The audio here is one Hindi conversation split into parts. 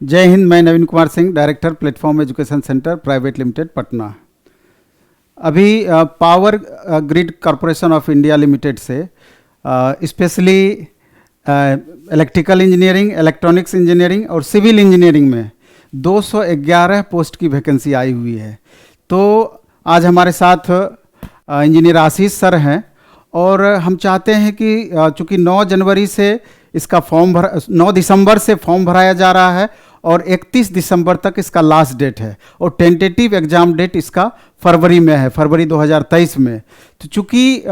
जय हिंद। मैं Naveen Kumar Singh, director platform education centre private limited Patna. अभी power grid corporation of India limited से specially electrical engineering, electronics engineering और सिविल इंजीनियरिंग में 211 पोस्ट की वैकेंसी आई हुई है। तो आज हमारे साथ इंजीनियर आशीष सर हैं और हम चाहते हैं कि चूँकि 9 जनवरी से इसका 9 दिसंबर से फॉर्म भराया जा रहा है और 31 दिसंबर तक इसका लास्ट डेट है और टेंटेटिव एग्ज़ाम डेट इसका फरवरी में है, फरवरी 2023 में। तो चूँकि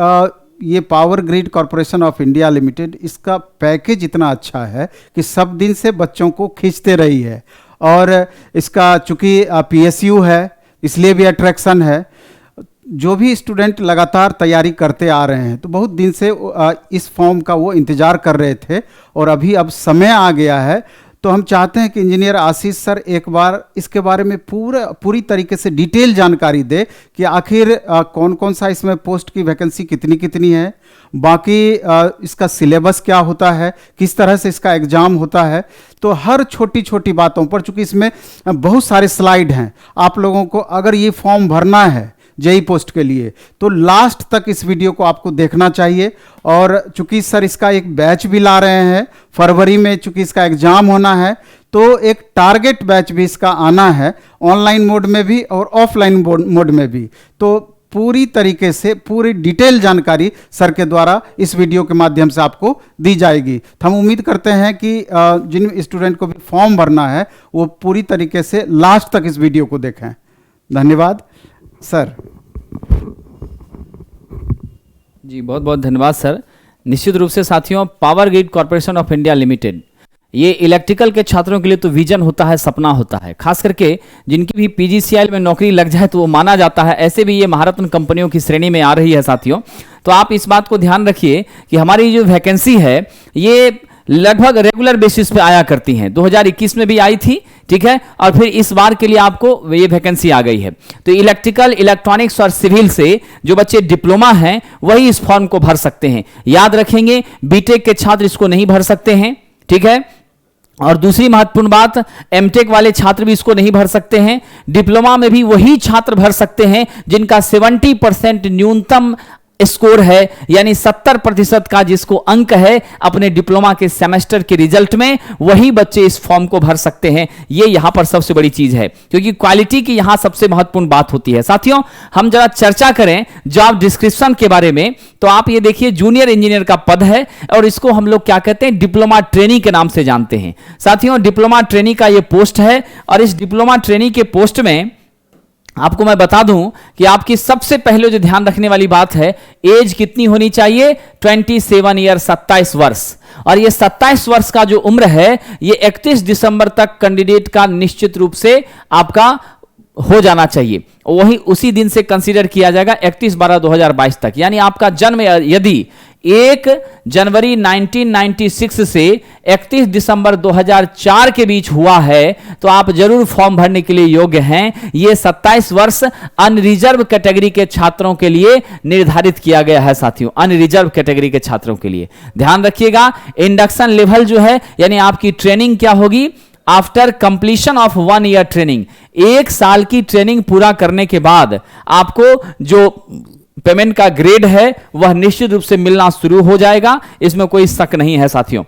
ये power grid corporation of India limited, इसका पैकेज इतना अच्छा है कि सब दिन से बच्चों को खींचते रही है और इसका चूँकि PSU है इसलिए भी अट्रैक्शन है। जो भी स्टूडेंट लगातार तैयारी करते आ रहे हैं तो बहुत दिन से इस फॉर्म का वो इंतज़ार कर रहे थे और अभी अब समय आ गया है। तो हम चाहते हैं कि इंजीनियर आशीष सर एक बार इसके बारे में पूरी तरीके से डिटेल जानकारी दे कि आखिर कौन कौन सा इसमें पोस्ट की वैकेंसी कितनी कितनी है, बाकी इसका सिलेबस क्या होता है, किस तरह से इसका एग्ज़ाम होता है। तो हर छोटी छोटी बातों पर, चूँकि इसमें बहुत सारे स्लाइड हैं, आप लोगों को अगर ये फॉर्म भरना है जेई पोस्ट के लिए तो लास्ट तक इस वीडियो को आपको देखना चाहिए। और चूंकि सर इसका एक बैच भी ला रहे हैं फरवरी में, चूंकि इसका एग्ज़ाम होना है तो एक टारगेट बैच भी इसका आना है, ऑनलाइन मोड में भी और ऑफलाइन मोड में भी। तो पूरी तरीके से पूरी डिटेल जानकारी सर के द्वारा इस वीडियो के माध्यम से आपको दी जाएगी। तो हम उम्मीद करते हैं कि जिन स्टूडेंट को भी फॉर्म भरना है वो पूरी तरीके से लास्ट तक इस वीडियो को देखें। धन्यवाद सर। जी बहुत बहुत धन्यवाद सर। निश्चित रूप से साथियों, power grid corporation of India limited ये इलेक्ट्रिकल के छात्रों के लिए तो विजन होता है, सपना होता है। खास करके जिनकी भी PGCIL में नौकरी लग जाए तो वो माना जाता है, ऐसे भी ये महारत्न कंपनियों की श्रेणी में आ रही है साथियों। तो आप इस बात को ध्यान रखिए कि हमारी जो वैकेंसी है ये लगभग रेगुलर बेसिस पे आया करती हैं। 2021 में भी आई थी, ठीक है, और फिर इस बार के लिए आपको ये वैकेंसी आ गई है। तो इलेक्ट्रिकल, इलेक्ट्रॉनिक्स और सिविल से जो बच्चे डिप्लोमा हैं वही इस फॉर्म को भर सकते हैं। याद रखेंगे, बीटेक के छात्र इसको नहीं भर सकते हैं, ठीक है। और दूसरी महत्वपूर्ण बात, एमटेक वाले छात्र भी इसको नहीं भर सकते हैं। डिप्लोमा में भी वही छात्र भर सकते हैं जिनका 70% न्यूनतम स्कोर है, यानी 70% का जिसको अंक है अपने डिप्लोमा के सेमेस्टर के रिजल्ट में, वही बच्चे इस फॉर्म को भर सकते हैं। ये यहां पर सबसे बड़ी चीज है, क्योंकि क्वालिटी की यहां सबसे महत्वपूर्ण बात होती है। साथियों, हम जरा चर्चा करें जॉब डिस्क्रिप्शन के बारे में, तो आप ये देखिए जूनियर इंजीनियर का पद है और इसको हम लोग क्या कहते हैं, डिप्लोमा ट्रेनी के नाम से जानते हैं। साथियों, डिप्लोमा ट्रेनी का ये पोस्ट है और इस डिप्लोमा ट्रेनी के पोस्ट में आपको मैं बता दूं कि आपकी सबसे पहले जो ध्यान रखने वाली बात है, एज कितनी होनी चाहिए, 27 ईयर, 27 वर्ष। और ये 27 वर्ष का जो उम्र है ये 31 दिसंबर तक कैंडिडेट का निश्चित रूप से आपका हो जाना चाहिए। वही उसी दिन से कंसीडर किया जाएगा 31/12/2022 तक। यानी आपका जन्म यदि 1 जनवरी 1996 से 31 दिसंबर 2004 के बीच हुआ है तो आप जरूर फॉर्म भरने के लिए योग्य हैं। ये 27 वर्ष अनरिजर्व कैटेगरी के छात्रों के लिए निर्धारित किया गया है साथियों, अनरिजर्व कैटेगरी के छात्रों के लिए। ध्यान रखिएगा, इंडक्शन लेवल जो है, यानी आपकी ट्रेनिंग क्या होगी, after completion of 1 ear training, 1 साल की ट्रेनिंग पूरा करने के बाद आपको जो पेमेंट का ग्रेड है वह निश्चित रूप से मिलना शुरू हो जाएगा, इसमें कोई शक नहीं है साथियों।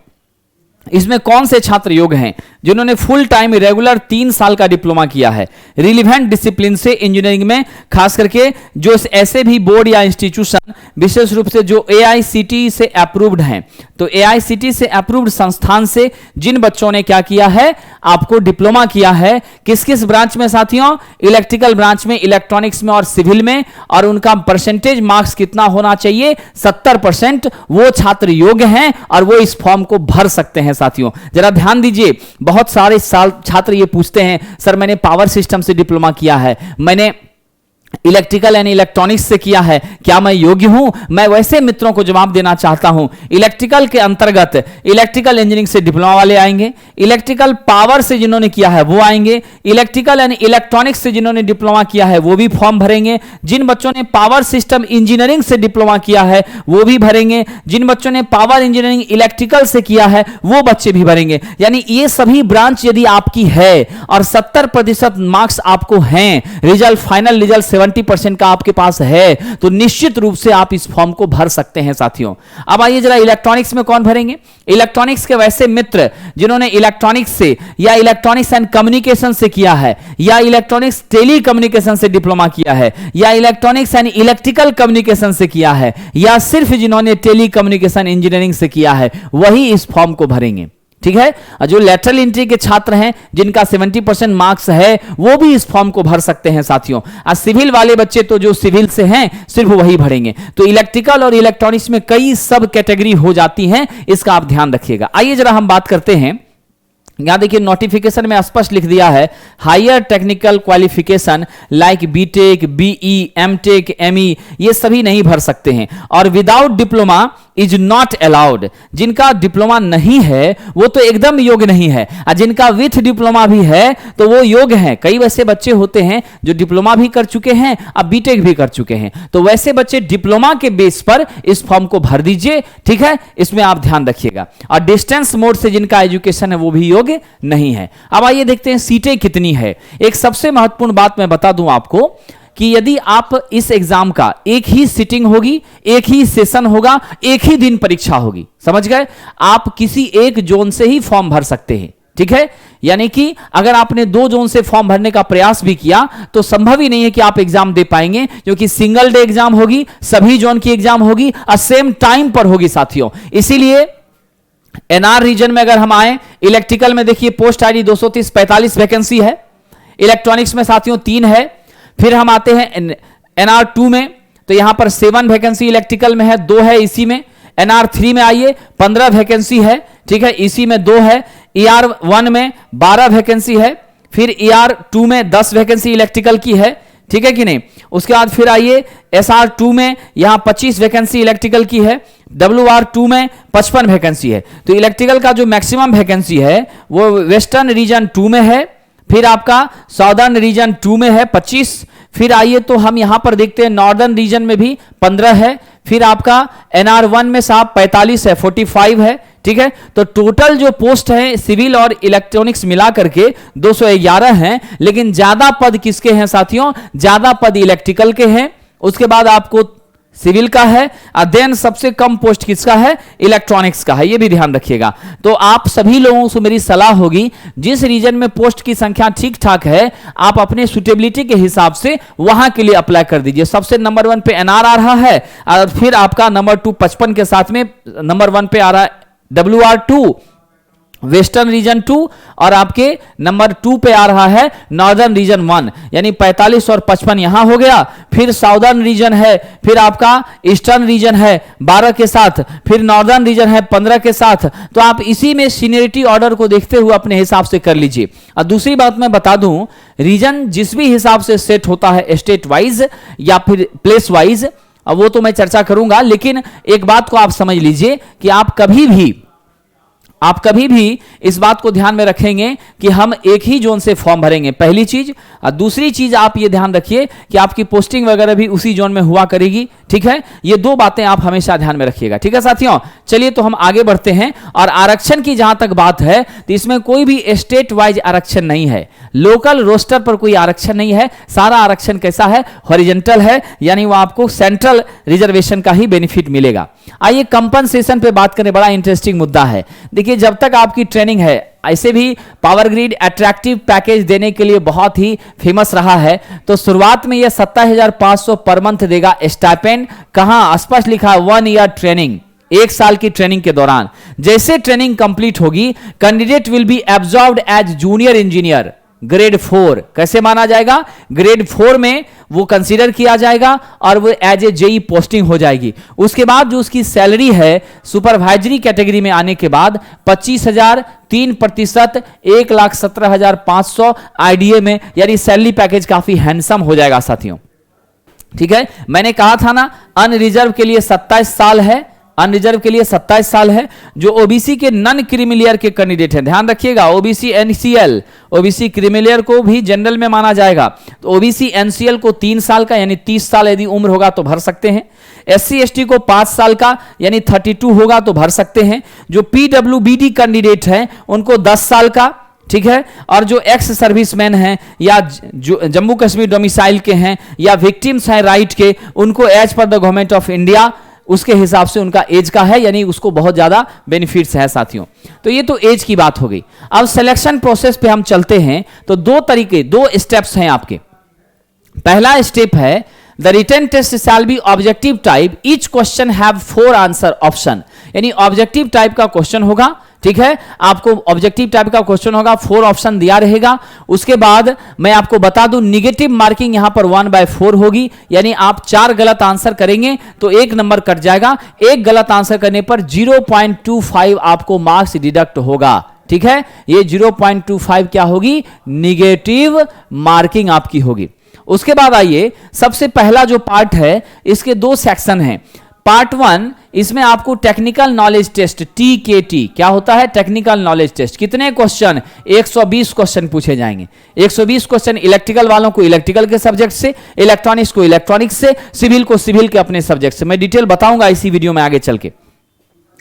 इसमें कौन से छात्र योग्य हैं, जिन्होंने फुल टाइम रेगुलर 3 साल का डिप्लोमा किया है रिलीवेंट डिसिप्लिन से इंजीनियरिंग में, खास करके जो ऐसे भी बोर्ड या इंस्टीट्यूशन विशेष रूप से जो AICTE से अप्रूव्ड हैं। तो AICTE से अप्रूव्ड संस्थान से जिन बच्चों ने क्या किया है, आपको डिप्लोमा किया है, किस किस ब्रांच में साथियों, इलेक्ट्रिकल ब्रांच में, इलेक्ट्रॉनिक्स में और सिविल में, और उनका परसेंटेज मार्क्स कितना होना चाहिए, 70%, वो छात्र योग्य हैं और वो इस फॉर्म को भर सकते हैं साथियों। जरा ध्यान दीजिए, बहुत सारे छात्र ये पूछते हैं, सर मैंने पावर सिस्टम से डिप्लोमा किया है, मैंने इलेक्ट्रिकल एंड इलेक्ट्रॉनिक्स से किया है, क्या मैं योग्य हूं? मैं वैसे मित्रों को जवाब देना चाहता हूं। इलेक्ट्रिकल के अंतर्गत इलेक्ट्रिकल इंजीनियरिंग से डिप्लोमा वाले आएंगे, इलेक्ट्रिकल पावर से जिन्होंने किया है वो आएंगे, इलेक्ट्रिकल एंड इलेक्ट्रॉनिक्स से जिन्होंने डिप्लोमा किया है वो भी फॉर्म भरेंगे, जिन बच्चों ने पावर सिस्टम इंजीनियरिंग से डिप्लोमा किया है वो भी भरेंगे, जिन बच्चों ने पावर इंजीनियरिंग इलेक्ट्रिकल से किया है वो बच्चे भी भरेंगे। यानी ये सभी ब्रांच यदि आपकी है और 70% मार्क्स आपको हैं, रिजल्ट फाइनल रिजल्ट 70% का आपके पास है, तो निश्चित रूप से आप इस फॉर्म को भर सकते हैं साथियों। अब आइए जरा इलेक्ट्रॉनिक्स में कौन भरेंगे? इलेक्ट्रॉनिक्स के वैसे मित्र जिन्होंने इलेक्ट्रॉनिक्स से या इलेक्ट्रॉनिक्स एंड कम्युनिकेशन से किया है, या इलेक्ट्रॉनिक्स टेली कम्युनिकेशन से डिप्लोमा किया है, या इलेक्ट्रॉनिक्स एंड इलेक्ट्रिकल कम्युनिकेशन से किया है, या सिर्फ जिन्होंने टेली कम्युनिकेशन इंजीनियरिंग से किया है वही इस फॉर्म को भरेंगे। ठीक है, जो लेटरल एंट्री के छात्र हैं जिनका 70% मार्क्स है वो भी इस फॉर्म को भर सकते हैं साथियों। और सिविल वाले बच्चे तो जो सिविल से हैं सिर्फ वही भरेंगे। तो इलेक्ट्रिकल और इलेक्ट्रॉनिक्स में कई सब कैटेगरी हो जाती हैं, इसका आप ध्यान रखिएगा। आइए जरा हम बात करते हैं, यहां देखिए नोटिफिकेशन में स्पष्ट लिख दिया है higher technical qualification like BTech, BE, MTech, ME ये सभी नहीं भर सकते हैं, और without diploma is not allowed. जिनका डिप्लोमा नहीं है वो तो एकदम योग्य नहीं है, और जिनका विथ डिप्लोमा भी है तो वो योग्य हैं। कई वैसे बच्चे होते हैं जो डिप्लोमा भी कर चुके हैं अब बीटेक भी कर चुके हैं, तो वैसे बच्चे डिप्लोमा के बेस पर इस फॉर्म को भर दीजिए। ठीक है, इसमें आप ध्यान रखिएगा। और डिस्टेंस मोड से जिनका एजुकेशन है वो भी योग्य नहीं है। अब आइए देखते हैं सीटें कितनी है। एक सबसे महत्वपूर्ण बात मैं बता दूं आपको कि यदि आप इस एग्जाम का एक ही सिटिंग होगी, एक ही सेशन होगा, एक ही दिन परीक्षा होगी, समझ गए? आप किसी एक जोन से ही फॉर्म भर सकते हैं। ठीक है, यानी कि अगर आपने 2 जोन से फॉर्म भरने का प्रयास भी किया तो संभव ही नहीं है कि आप एग्जाम दे पाएंगे, क्योंकि सिंगल डे एग्जाम होगी, सभी जोन की एग्जाम होगी और सेम टाइम पर होगी साथियों। इसीलिए एनआर रीजन में अगर हम आए, इलेक्ट्रिकल में देखिए पोस्ट आईडी 230 45 वैकेंसी है, इलेक्ट्रॉनिक्स में साथियों 3 है। फिर हम आते हैं एनआर 2 में, तो यहां पर 7 वैकेंसी इलेक्ट्रिकल में है, 2 है इसी में। एनआर 3 में आइए 15 वैकेंसी है, ठीक है, इसी में 2 है। ईआर 1 में 12 वैकेंसी है, फिर ईआर 2 में 10 वैकेंसी इलेक्ट्रिकल की है, ठीक है कि नहीं। उसके बाद फिर आइए एसआर 2 में यहां 25 वैकेंसी इलेक्ट्रिकल की है, डब्ल्यूआर 2 में 55 वैकेंसी है। तो इलेक्ट्रिकल का जो मैक्सिमम वैकेंसी है वो वेस्टर्न रीजन 2 में है, फिर आपका साउदर्न रीजन 2 में है 25। फिर आइए तो हम यहां पर देखते हैं नॉर्दर्न रीजन में भी 15 है, फिर आपका एनआर 1 में साहब 45 है, 45 है। ठीक है, तो टोटल जो पोस्ट है सिविल और इलेक्ट्रॉनिक्स मिला करके 211 हैं, लेकिन ज्यादा पद किसके हैं साथियों? ज्यादा पद इलेक्ट्रिकल के हैं, उसके बाद आपको सिविल का है, और देन सबसे कम पोस्ट किसका है? इलेक्ट्रॉनिक्स का है। ये भी ध्यान रखिएगा। तो आप सभी लोगों से मेरी सलाह होगी, जिस रीजन में पोस्ट की संख्या ठीक ठाक है आप अपने सुटेबिलिटी के हिसाब से वहां के लिए अप्लाई कर दीजिए। सबसे नंबर 1 पे एनआर आ रहा है, और फिर आपका नंबर 2 55 के साथ में नंबर 1 पे आ रहा है डब्ल्यूआर 2 वेस्टर्न रीजन 2, और आपके नंबर 2 पे आ रहा है नॉर्दर्न रीजन 1, यानी 45 और 55 यहां हो गया। फिर साउदर्न रीजन है, फिर आपका ईस्टर्न रीजन है 12 के साथ, फिर नॉर्दर्न रीजन है 15 के साथ। तो आप इसी में सीनियरिटी ऑर्डर को देखते हुए अपने हिसाब से कर लीजिए। और दूसरी बात मैं बता दूं, रीजन जिस भी हिसाब से सेट होता है स्टेट वाइज या फिर प्लेस वाइज, अब वो तो मैं चर्चा करूंगा, लेकिन एक बात को आप समझ लीजिए कि आप कभी भी इस बात को ध्यान में रखेंगे कि हम एक ही जोन से फॉर्म भरेंगे, पहली चीज। और दूसरी चीज आप ये ध्यान रखिए कि आपकी पोस्टिंग वगैरह भी उसी जोन में हुआ करेगी। ठीक है, ये 2 बातें आप हमेशा ध्यान में रखिएगा। ठीक है साथियों, चलिए तो हम आगे बढ़ते हैं। और आरक्षण की जहां तक बात है तो इसमें कोई भी स्टेट वाइज आरक्षण नहीं है, लोकल रोस्टर पर कोई आरक्षण नहीं है। सारा आरक्षण कैसा है? हॉरिजॉन्टल है, यानी वो आपको सेंट्रल रिजर्वेशन का ही बेनिफिट मिलेगा। आइए कंपनसेशन पे बात करें, बड़ा इंटरेस्टिंग मुद्दा है। देखिए जब तक आपकी ट्रेनिंग है, ऐसे भी पावर ग्रिड अट्रैक्टिव पैकेज देने के लिए बहुत ही फेमस रहा है। तो शुरुआत में यह 27,500 पर मंथ देगा स्टाइपेंड। कहां? स्पष्ट लिखा है 1 ईयर ट्रेनिंग, 1 साल की ट्रेनिंग के दौरान। जैसे ट्रेनिंग कंप्लीट होगी candidate will be absorbed as junior engineer grade 4। कैसे माना जाएगा? ग्रेड 4 में वो कंसीडर किया जाएगा और वो एज ए जेई पोस्टिंग हो जाएगी। उसके बाद जो उसकी सैलरी है सुपरवाइजरी कैटेगरी में आने के बाद 25,000, 3%, 1,17,500 आईडीए में, यानी सैलरी पैकेज काफी हैंडसम हो जाएगा साथियों। ठीक है, मैंने कहा था ना अनरिजर्व के लिए 27 साल है, अनरिजर्व के लिए 27 साल है। जो ओबीसी के नॉन क्रीमिलियर के कैंडिडेट हैं, ध्यान रखिएगा, ओबीसी एनसीएल, ओबीसी क्रीमिलियर को भी जनरल में माना जाएगा, तो ओबीसी एनसीएल को 3 साल का यानी 30 साल यदि उम्र होगा तो भर सकते हैं। एससी एसटी को 5 साल का यानी 32 होगा तो भर सकते हैं। जो पीडब्ल्यूबीडी कैंडिडेट हैं उनको 10 साल का, ठीक है, और जो एक्स सर्विसमैन हैं या जो जम्मू कश्मीर डोमिसाइल के हैं या विक्टिम्स हैं राइट के, उनको as per the government of India उसके हिसाब से उनका एज का है, यानी उसको बहुत ज्यादा बेनिफिट्स है साथियों। तो ये तो एज की बात हो गई। अब सिलेक्शन प्रोसेस पे हम चलते हैं, तो दो स्टेप्स हैं आपके। पहला स्टेप है the written test shall be objective type, each question have 4 answer option, यानी ऑब्जेक्टिव टाइप का क्वेश्चन होगा, ठीक है, आपको ऑब्जेक्टिव टाइप का क्वेश्चन होगा, 4 ऑप्शन दिया रहेगा। उसके बाद मैं आपको बता दूं निगेटिव मार्किंग यहां पर 1/4 होगी, यानी आप 4 गलत आंसर करेंगे तो 1 नंबर कट जाएगा, 1 गलत आंसर करने पर 0.25 आपको मार्क्स डिडक्ट होगा, ठीक है। ये 0.25 क्या होगी, निगेटिव मार्किंग आपकी होगी। उसके बाद आइए, सबसे पहला जो पार्ट है इसके 2 सेक्शन हैं। पार्ट 1, इसमें आपको टेक्निकल नॉलेज टेस्ट TKT, क्या होता है, टेक्निकल नॉलेज टेस्ट। कितने क्वेश्चन, 120 क्वेश्चन पूछे जाएंगे। 120 क्वेश्चन इलेक्ट्रिकल वालों को इलेक्ट्रिकल के सब्जेक्ट से, इलेक्ट्रॉनिक्स को इलेक्ट्रॉनिक्स से, सिविल को सिविल के अपने सब्जेक्ट से। मैं डिटेल बताऊंगा इसी वीडियो में आगे चल के।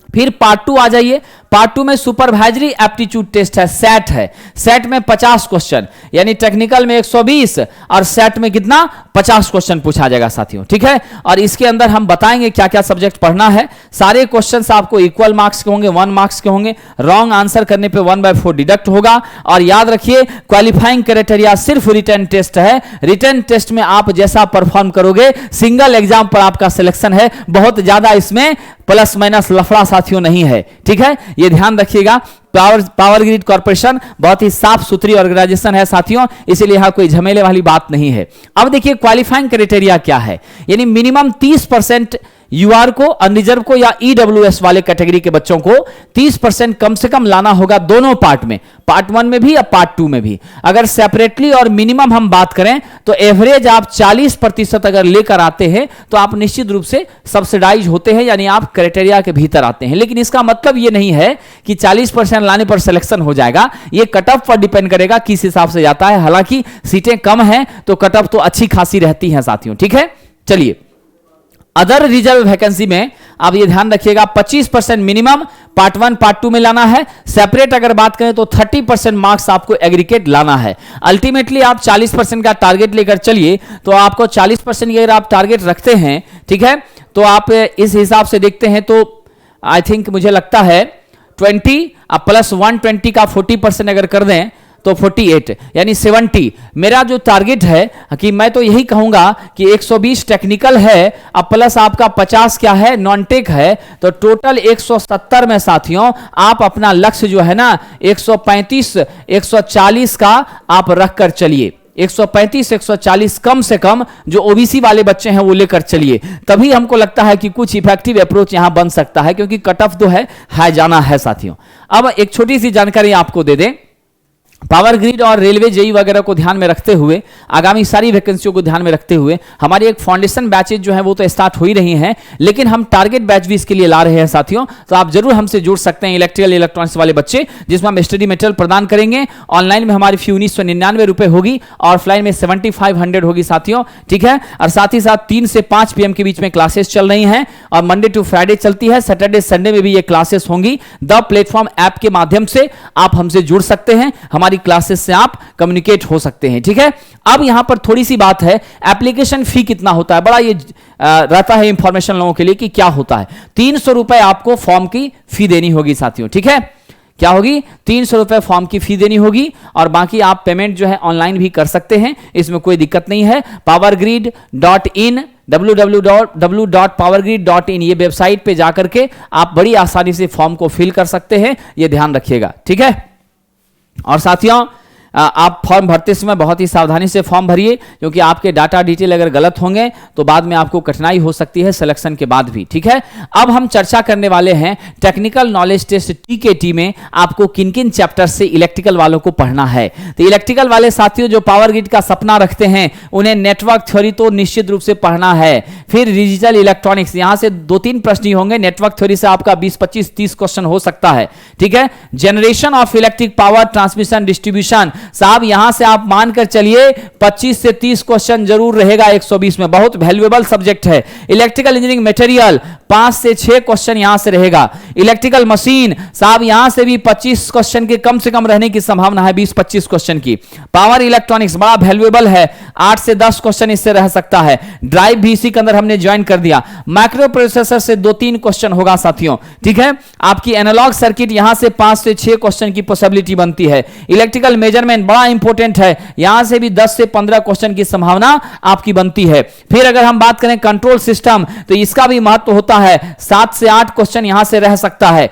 फिर पार्ट 2 आ जाइए। पार्ट 2 में सुपरवाइजरी एप्टीट्यूड टेस्ट है, सेट है। सेट में 50 क्वेश्चन, यानी टेक्निकल में 120 और सेट में कितना, 50 क्वेश्चन पूछा जाएगा साथियों, ठीक है। और इसके अंदर हम बताएंगे क्या क्या सब्जेक्ट पढ़ना है। सारे क्वेश्चंस आपको इक्वल मार्क्स के होंगे, 1 मार्क्स के होंगे। रॉन्ग आंसर करने पे 1/4 डिडक्ट होगा। और याद रखिए, क्वालिफाइंग क्राइटेरिया सिर्फ रिटन टेस्ट है। रिटन टेस्ट में आप जैसा परफॉर्म करोगे, सिंगल एग्जाम पर आपका सिलेक्शन है। बहुत ज्यादा इसमें प्लस माइनस लफड़ा साथियों नहीं है, ठीक है, ये ध्यान रखिएगा। पावर ग्रिड कॉर्पोरेशन बहुत ही साफ सुथरी ऑर्गेनाइजेशन है साथियों, इसीलिए यहां कोई झमेले वाली बात नहीं है। अब देखिए क्वालिफाइंग क्राइटेरिया क्या है, यानी मिनिमम 30% यूआर को, अनरिजर्व को या ईडब्ल्यूएस वाले कैटेगरी के बच्चों को 30% कम से कम लाना होगा दोनों पार्ट में, पार्ट 1 में भी या पार्ट 2 में भी। अगर सेपरेटली और मिनिमम हम बात करें तो एवरेज आप 40% अगर लेकर आते हैं तो आप निश्चित रूप से सब्सिडाइज होते हैं, यानी आप क्राइटेरिया के भीतर आते हैं। लेकिन इसका मतलब यह नहीं है कि 40% लाने पर सिलेक्शन हो जाएगा। यह कट ऑफ पर डिपेंड करेगा किस हिसाब से जाता है। हालांकि सीटें कम हैं तो कट ऑफ तो अच्छी खासी रहती है साथियों, ठीक है। चलिए, अदर रिजर्व वैकेंसी में आप ये ध्यान रखिएगा, 25% मिनिमम पार्ट 1 पार्ट 2 में लाना है। सेपरेट अगर बात करें तो 30% मार्क्स आपको एग्रीगेट लाना है। अल्टीमेटली आप 40% का टारगेट लेकर चलिए, तो आपको 40% अगर आप टारगेट रखते हैं, ठीक है, तो आप इस हिसाब से देखते हैं तो आई थिंक मुझे लगता है 20 अब प्लस 120 का 40% अगर कर दें तो 48 यानी 70। मेरा जो टारगेट है कि मैं तो यही कहूंगा कि 120 टेक्निकल है, अब प्लस आपका 50 क्या है, नॉन टेक है, तो टोटल 170 में साथियों आप अपना लक्ष्य जो है ना 135 140 का आप रखकर चलिए। 135 140 कम से कम जो ओबीसी वाले बच्चे हैं वो लेकर चलिए, तभी हमको लगता है कि कुछ इफेक्टिव अप्रोच यहां बन सकता है, क्योंकि कट ऑफ जो है जाना है साथियों। अब एक छोटी सी जानकारी आपको दे दें, पावर ग्रिड और रेलवे जेई वगैरह को ध्यान में रखते हुए, आगामी सारी वैकेंसियों को ध्यान में रखते हुए हमारी एक फाउंडेशन बैचेज जो है वो तो स्टार्ट हो ही रही हैं, लेकिन हम टारगेट बैच भी इसके लिए ला रहे हैं साथियों। तो आप जरूर हमसे जुड़ सकते हैं, इलेक्ट्रिकल इलेक्ट्रॉनिक्स वाले बच्चे, जिसमें हम स्टडी मटेरियल प्रदान करेंगे। ऑनलाइन में हमारी फी 1999 रुपए होगी, ऑफलाइन में 7500 होगी साथियों, ठीक है। और साथ ही साथ 3 से 5 PM के बीच में क्लासेस चल रही हैं और मंडे टू फ्राइडे चलती है, सैटरडे संडे में भी ये क्लासेस होंगी। द प्लेटफॉर्म ऐप के माध्यम से आप हमसे जुड़ सकते हैं, हमारी क्लासेस से आप कम्युनिकेट हो सकते हैं, ठीक है। अब यहां पर थोड़ी सी बात है, एप्लीकेशन फी कितना होता है, बड़ा ये रहता है इंफॉर्मेशन लोगों के लिए कि क्या होता है। 300 रुपए आपको फॉर्म की फी देनी होगी साथियों, ठीक है। क्या होगी, 300 रुपए फॉर्म की फी देनी होगी और बाकी आप पेमेंट जो है ऑनलाइन भी कर सकते हैं, इसमें कोई दिक्कत नहीं है। powergrid.in www.powergrid.in ये वेबसाइट पे जाकर के आप बड़ी आसानी से फॉर्म को फिल कर सकते हैं, ये ध्यान रखिएगा, ठीक है। और साथियों आप फॉर्म भरते समय बहुत ही सावधानी से फॉर्म भरिए, क्योंकि आपके डाटा डिटेल अगर गलत होंगे तो बाद में आपको कठिनाई हो सकती है सिलेक्शन के बाद भी। ठीक है, अब हम चर्चा करने वाले हैं टेक्निकल नॉलेज टेस्ट टीकेटी में आपको किन किन चैप्टर से इलेक्ट्रिकल वालों को पढ़ना है। तो इलेक्ट्रिकल वाले साथियों जो पावर ग्रिड का सपना रखते हैं उन्हें नेटवर्क थ्योरी तो निश्चित रूप से पढ़ना है। फिर डिजिटल इलेक्ट्रॉनिक्स, यहां से 2-3 प्रश्न ही होंगे, नेटवर्क थ्योरी से आपका 20, 25, 30 क्वेश्चन हो सकता है। ठीक है, generation of electric power, transmission, distribution, साहब यहां से आप मानकर चलिए 25 से 30 क्वेश्चन जरूर रहेगा 120 में, बहुत वैल्यूएबल सब्जेक्ट है। इलेक्ट्रिकल इंजीनियरिंग मटेरियल 5 से 6 क्वेश्चन यहां से रहेगा। इलेक्ट्रिकल मशीन, साहब यहां से भी 25 क्वेश्चन के कम से कम रहने की संभावना है, 20-25 क्वेश्चन की। पावर इलेक्ट्रॉनिक्स बड़ा वैल्यूएबल है, 8 से 10 क्वेश्चन इससे रह सकता है। ड्राइव भी इसी के अंदर हमने ज्वाइन कर दिया। माइक्रो प्रोसेसर से 2-3 क्वेश्चन होगा साथियों। ठीक है, आपकी एनालॉग सर्किट यहां से 5 से 6 क्वेश्चन की पॉसिबिलिटी बनती है। इलेक्ट्रिकल मेजरमेंट बड़ा इंपॉर्टेंट है, यहां से भी 10 से 15 क्वेश्चन की संभावना आपकी बनती है। फिर अगर हम बात करें कंट्रोल सिस्टम, तो इसका भी महत्व होता है, 7 से 8 क्वेश्चन यहां से रह सकता है।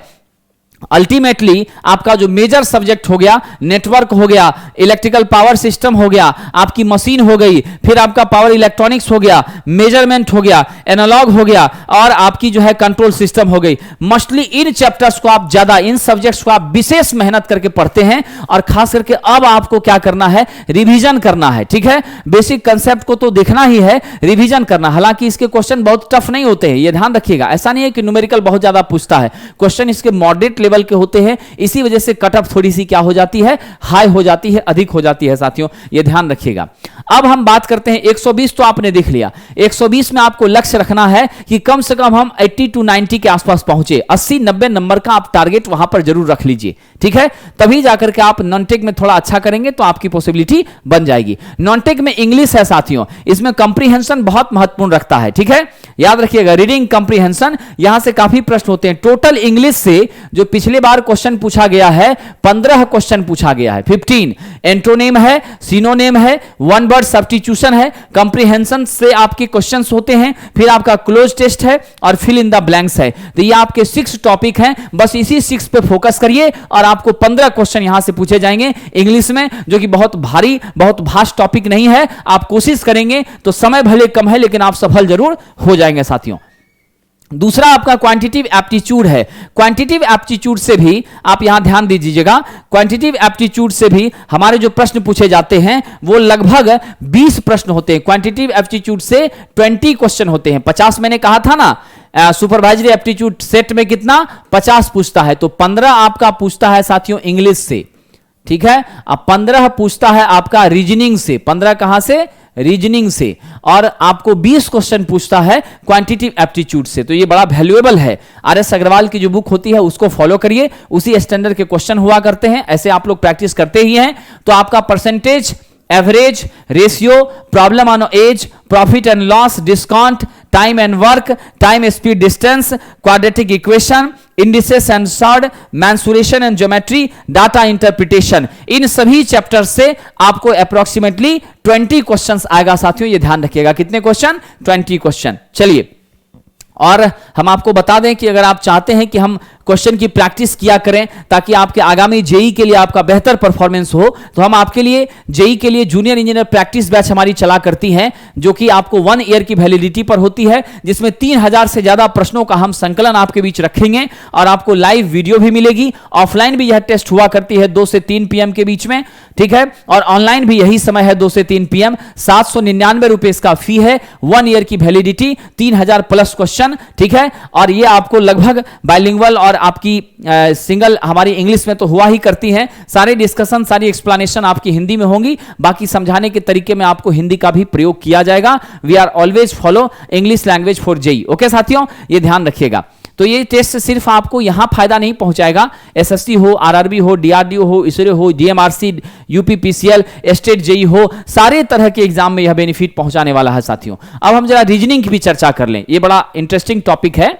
अल्टीमेटली आपका जो मेजर सब्जेक्ट हो गया, नेटवर्क हो गया, इलेक्ट्रिकल पावर सिस्टम हो गया, आपकी मशीन हो गई, फिर आपका पावर इलेक्ट्रॉनिक्स हो गया, मेजरमेंट हो गया, एनालॉग हो गया, और आपकी जो है कंट्रोल सिस्टम हो गई। मोस्टली इन चैप्टर्स को आप ज्यादा, इन सब्जेक्ट्स को आप विशेष मेहनत करके पढ़ते हैं, और खास करके अब आपको क्या करना है, रिवीजन करना है। ठीक है, बेसिक कंसेप्ट को तो देखना ही है, रिवीजन करना। हालांकि इसके क्वेश्चन बहुत टफ नहीं होते हैं, ये ध्यान रखिएगा। ऐसा नहीं है कि न्यूमेरिकल बहुत ज्यादा पूछता है, क्वेश्चन इसके मॉडरेट लेवल के होते हैं, इसी वजह से कट ऑफ थोड़ी सी क्या हो जाती है, हाई हो जाती है, अधिक हो जाती है साथियों, ये ध्यान रखिएगा। अब हम बात करते हैं 120 तो आपने देख लिया, 120 में आपको लक्ष्य रखना है कि कम से कम हम 80 to 90 के आसपास पहुंचे। 80-90 नंबर का आप टारगेट वहां पर जरूर रख लीजिए। ठीक है, तभी जाकर के आप नॉन-टेक में थोड़ा अच्छा करेंगे तो आपकी पॉसिबिलिटी बन जाएगी। नॉन-टेक में इंग्लिश है साथियों, इसमें कंप्रीहेंशन बहुत महत्वपूर्ण रखता है। ठीक है, याद रखिएगा, रीडिंग कंप्रीहेंशन, यहां से काफी प्रश्न होते हैं। टोटल इंग्लिश से जो पिछले बार क्वेश्चन पूछा गया है, 15 क्वेश्चन पूछा गया है, 15 एंटोनिम है, सिनोनिम है, वन वर्ड सब्स्टिट्यूशन है, कंप्रीहेंशन से आपके क्वेश्चंस होते हैं, फिर आपका क्लोज टेस्ट है और फिल इन द ब्लैंक्स है। तो ये आपके 6 टॉपिक हैं, बस इसी 6 पे फोकस करिए और आपको 15 क्वेश्चन यहां से पूछे जाएंगे इंग्लिश में, जो कि बहुत भारी, बहुत भास्ट टॉपिक नहीं है। आप कोशिश करेंगे तो समय भले कम है लेकिन आप सफल जरूर हो जाएंगे साथियों। दूसरा आपका क्वांटिटिव एप्टीट्यूड है। क्वांटिटिव एप्टीट्यूड से भी आप यहां ध्यान दीजिएगा, क्वांटिटिव एप्टीट्यूड से भी हमारे जो प्रश्न पूछे जाते हैं वो लगभग 20 प्रश्न होते हैं। क्वांटिटिव एप्टीट्यूड से 20 क्वेश्चन होते हैं। 50 मैंने कहा था ना, सुपरवाइजरी एप्टीट्यूड सेट में कितना 50 पूछता है, तो 15 आपका पूछता है साथियों इंग्लिश से। ठीक है, अब 15 पूछता है आपका रीजनिंग से, 15 कहां से, रीजनिंग से, और आपको 20 क्वेश्चन पूछता है क्वांटिटिव एप्टीट्यूड से। तो ये बड़ा वैल्यूएबल है। आर.एस. अग्रवाल की जो बुक होती है उसको फॉलो करिए, उसी स्टैंडर्ड के क्वेश्चन हुआ करते हैं, ऐसे आप लोग प्रैक्टिस करते ही हैं। तो आपका percentage, average, ratio, problem on age, profit and loss, discount, time and work, time speed distance, quadratic equation, indices and surds, mensuration and geometry, data interpretation, इन सभी चैप्टर से आपको अप्रोक्सीमेटली 20 क्वेश्चंस आएगा साथियों, ये ध्यान रखिएगा। कितने क्वेश्चन, 20 क्वेश्चन। चलिए, और हम आपको बता दें कि अगर आप चाहते हैं कि हम क्वेश्चन की प्रैक्टिस किया करें ताकि आपके आगामी जेई के लिए आपका बेहतर परफॉर्मेंस हो, तो हम आपके लिए जेई के लिए जूनियर इंजीनियर प्रैक्टिस बैच हमारी चला करती हैं, जो कि आपको 1 ईयर की वैलिडिटी पर होती है, जिसमें 3000 से ज्यादा प्रश्नों का हम संकलन आपके बीच रखेंगे और आपको लाइव वीडियो भी मिलेगी। ऑफलाइन भी यह टेस्ट हुआ करती है 2 से 3 PM के बीच में। ठीक है, और ऑनलाइन भी यही समय है 2 से 3 PM। 799 रुपए इसका फी है, 1 ईयर की वैलिडिटी, 3000 प्लस क्वेश्चन। ठीक है, और ये आपको लगभग बाइलिंगुअल और आपकी सिंगल हमारी इंग्लिश में तो हुआ ही करती हैं। सारे डिस्कशन, सारी एक्सप्लेनेशन आपकी हिंदी में होंगी, बाकी समझाने के तरीके में आपको हिंदी का भी प्रयोग किया जाएगा। We are always follow English language for JE. Okay साथियों, ये ध्यान रखिएगा। तो ये टेस्ट सिर्फ आपको यहां फायदा नहीं पहुंचाएगा, एसएससी हो, आरआरबी हो, डीआरडीओ हो, इसरो हो, डीएमआरसी, यूपीपीसीएल, स्टेट जेई हो, सारे तरह के एग्जाम में यह बेनिफिट पहुंचाने वाला है साथियों। अब हम जरा रीजनिंग की भी चर्चा कर लें, ये बड़ा इंटरेस्टिंग टॉपिक है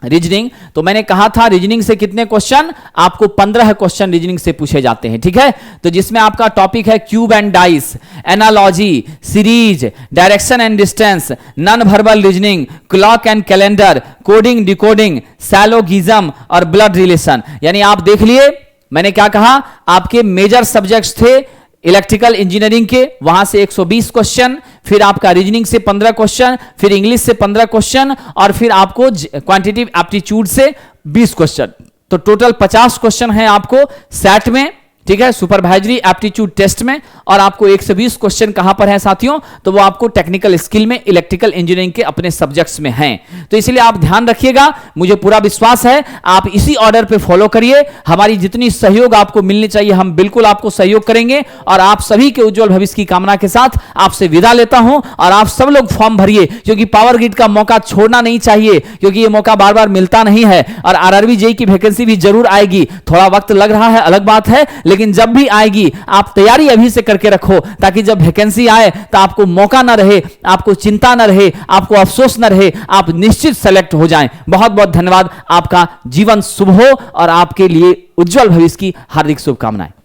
रीजनिंग। तो मैंने कहा था रीजनिंग से कितने क्वेश्चन, आपको 15 क्वेश्चन रीजनिंग से पूछे जाते हैं। ठीक है, तो जिसमें आपका टॉपिक है cube and dice, analogy, series, direction and distance, non verbal reasoning, clock and calendar, coding decoding, syllogism और ब्लड रिलेशन। यानी आप देख लिए मैंने क्या कहा, आपके मेजर सब्जेक्ट्स थे इलेक्ट्रिकल इंजीनियरिंग के, वहां से 120 क्वेश्चन, फिर आपका रीजनिंग से 15 क्वेश्चन, फिर इंग्लिश से 15 क्वेश्चन, और फिर आपको क्वांटिटेटिव एप्टीट्यूड से 20 क्वेश्चन। तो टोटल 50 क्वेश्चन है आपको सेट में, ठीक है, सुपरवाइजरी एप्टीट्यूड टेस्ट में। और आपको 120 क्वेश्चन कहां पर है साथियों, तो वो आपको टेक्निकल स्किल में इलेक्ट्रिकल इंजीनियरिंग के अपने सब्जेक्ट्स में हैं। तो इसलिए आप ध्यान रखिएगा, मुझे पूरा विश्वास है आप इसी ऑर्डर पे फॉलो करिए। हमारी जितनी सहयोग आपको मिलनी चाहिए हम बिल्कुल आपको सहयोग करेंगे, और आप सभी के उज्जवल भविष्य की कामना के साथ आपसे विदा लेता हूं। और आप सब लोग फॉर्म भरिए, क्योंकि पावर ग्रिड का मौका छोड़ना नहीं चाहिए, क्योंकि यह मौका बार बार मिलता नहीं है। और आरआरबी जेईई की वैकेंसी भी जरूर आएगी, थोड़ा वक्त लग रहा है अलग बात है, लेकिन जब भी आएगी आप तैयारी अभी से करके रखो, ताकि जब वैकेंसी आए तो आपको मौका ना रहे, आपको चिंता ना रहे, आपको अफसोस ना रहे, आप निश्चित सेलेक्ट हो जाएं। बहुत बहुत धन्यवाद, आपका जीवन शुभ हो और आपके लिए उज्जवल भविष्य की हार्दिक शुभकामनाएं।